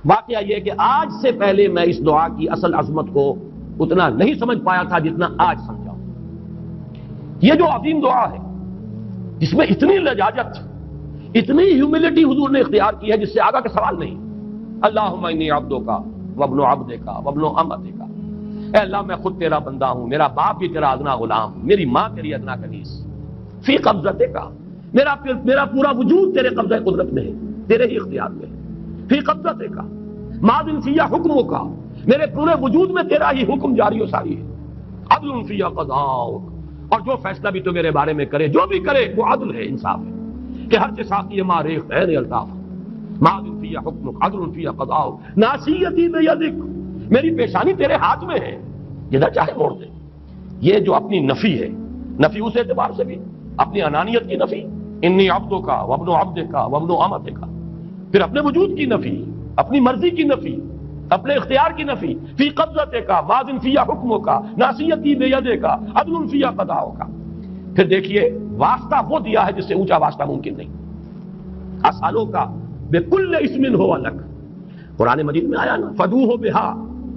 واقعہ یہ کہ آج سے پہلے میں اس دعا کی اصل عظمت کو اتنا نہیں سمجھ پایا تھا جتنا آج سمجھا ہوں۔ یہ جو عظیم دعا ہے جس میں اتنی لجاجت، اتنی ہیوملٹی حضور نے اختیار کی ہے جس سے آگا کا سوال نہیں۔ اللہم انی عبدک وابن عبدک وابن امتک، اے اللہ میں خود تیرا بندہ ہوں، میرا باپ بھی تیرا ادنا غلام، میری ماں تیری ادنا کنیز، فی قبضتک، میرا پورا وجود تیرے قبضہ قدرت میں ہے، تیرے ہی اختیار میں ہے، فی قبضتک ماض فی حکمک، میرے پورے وجود میں تیرا ہی حکم جاری و ساری ہے، عدل فی قضاؤک، اور جو فیصلہ بھی تو میرے بارے میں کرے، جو بھی کرے وہ عدل ہے، انصاف ہے، کہ ہر ساقی ماریخ غیر الطاف، ماض فی حکمک عدل فی قضاؤک، ناصیتی بیدک، میری پیشانی تیرے ہاتھ میں ہے، جدھر چاہے موڑ دے۔ یہ جو اپنی نفی ہے، نفی اس اعتبار سے بھی اپنی انانیت کی نفی، انی عبدک وابن عبدک وابن امتک، پھر اپنے وجود کی نفی، اپنی مرضی کی نفی، اپنے اختیار کی نفی، فی قبضتک ماض فی حکمک ناصیتی بیدک عدل فی قضاؤک۔ پھر دیکھیے واسطہ وہ دیا ہے جس سے اونچا واسطہ ممکن نہیں، اسالک بکل اسم ہو لک، قرآن مجید میں آیا نا فدوہ بہا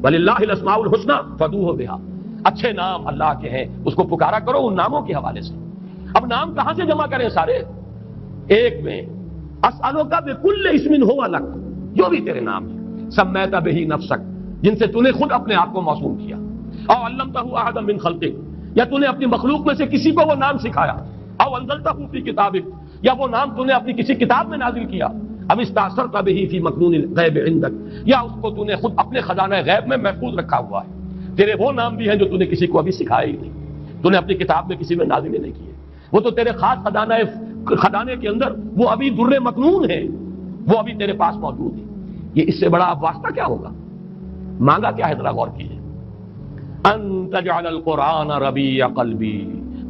وللہ الاسماء الحسنی فدوہ بہا، اچھے نام اللہ کے ہیں، اس کو پکارا کرو ان ناموں کے حوالے سے۔ اب نام کہاں سے جمع کریں سارے؟ ایک میں اسالک بکل اسم ہو لک، جو بھی تیرے نام ہیں، سمیت بہ نفسک، جن سے تو نے خود اپنے آپ کو موسوم کیا، او علمتہ احدا من خلقک، یا تو نے اپنی مخلوق میں سے کسی کو وہ نام سکھایا، او انزلتہ فی کتابک، یا وہ نام تو نے اپنی کسی کتاب میں نازل کیا، اب استاثرت بہ فی مکنون الغیب عندک، یا اس کو تو نے خود اپنے خزانہ غیب میں محفوظ رکھا ہوا ہے۔ تیرے وہ نام بھی ہیں جو تو نے کسی کو ابھی سکھائے ہی نہیں، تو نے اپنی کتاب میں کسی میں نازل ہی نہیں کیے، وہ تو تیرے خاص خزانے کے اندر وہ ابھی در مکنون ہے، وہ ابھی تیرے پاس موجود ہے۔ یہ اس سے بڑا اب واسطہ کیا ہوگا؟ مانگا کیا ہے ذرا غور کیجیے، ان تجعل القرآن ربیع قلبی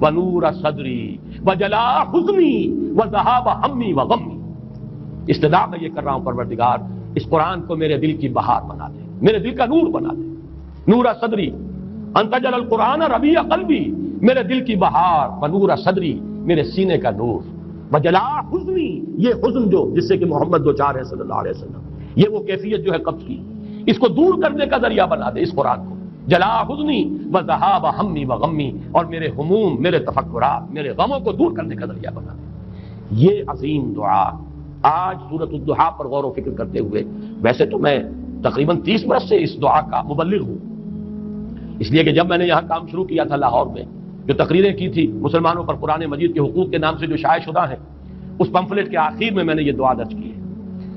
ونور صدری وجلاء حزنی وذہاب ہمی وغمی، استدعا میں یہ کر رہا ہوں پروردگار اس قرآن کو میرے دل کی بہار بنا دے، میرے دل کا نور بنا دے، نور صدری، ان تجعل القرآن ربیع قلبی، میرے دل کی بہار، ونور صدری، میرے سینے کا نور، وجلاء حزنی، یہ حزن جو جس سے کہ محمد دو چار ہے صلی اللہ علیہ وسلم، یہ وہ کیفیت جو ہے قبض کی، اس کو دور کرنے کا ذریعہ بنا دے اس قرآن کو، جلاء حزنی وذہاب ہمی وغمی، اور میرے ہموم، میرے تفکرات، میرے غموں کو دور کرنے کا ذریعہ بنا دے۔ یہ عظیم دعا آج سورۃ الضحیٰ پر غور و فکر کرتے ہوئے، ویسے تو میں تقریباً 30 برس سے اس دعا کا مبلغ ہوں، اس لیے کہ جب میں نے یہاں کام شروع کیا تھا لاہور میں، جو تقریریں کی تھی مسلمانوں پر قرآن مجید کے حقوق کے نام سے جو شائع شدہ ہیں، اس پمفلٹ کے آخر میں نے یہ دعا درج کی ہے۔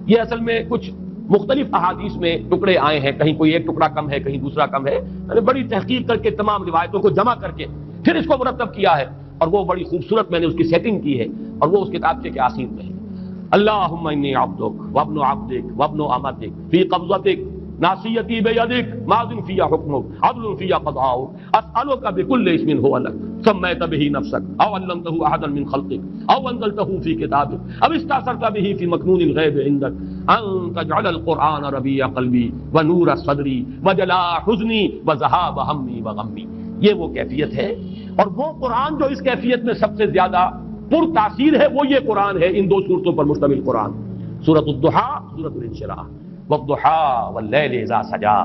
یہ اصل میں کچھ مختلف احادیث میں ٹکڑے آئے ہیں، کہیں کوئی ایک ٹکڑا کم ہے، کہیں دوسرا کم ہے، میں نے بڑی تحقیق کر کے تمام روایتوں کو جمع کر کے پھر اس کو مرتب کیا ہے، اور وہ بڑی خوبصورت میں نے اس کی سیٹنگ کی ہے، اور وہ اس کتابچے کے آخر میں ہے۔ اللہم انی عبدک وابن عبدک وابن امتک فی قبضتک ناصیتی بیدک ماض فی حکمک عدل فی قضاؤک، اسألک بکل اسم هو لک سمیت بہ نفسک او علمتہ احدا من خلقک او انزلتہ فی کتابک او استاثرت بہ فی مکنون الغیب عندک ان تجعل القرآن ربیع قلبی ونور صدری وجلاء حزنی وذہاب ہمی وغمی۔ یہ وہ کیفیت ہے، اور وہ قرآن جو اس کیفیت میں سب سے زیادہ پر تاثیر ہے وہ یہ قرآن ہے، ان دو صورتوں پر مشتمل قرآن، سورۃ الضحیٰ، سورۃ الانشراح، والضحیٰ واللیل اذا سجا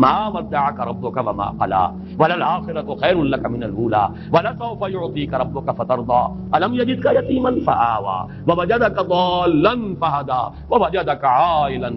ما ودعک ربک وما قلی وللآخرۃ خیر لک من الاولی ولسوف یعطیک ربک فترضی الم یجدک یتیما فآوی ووجدک ضالا فہدی ووجدک عائلا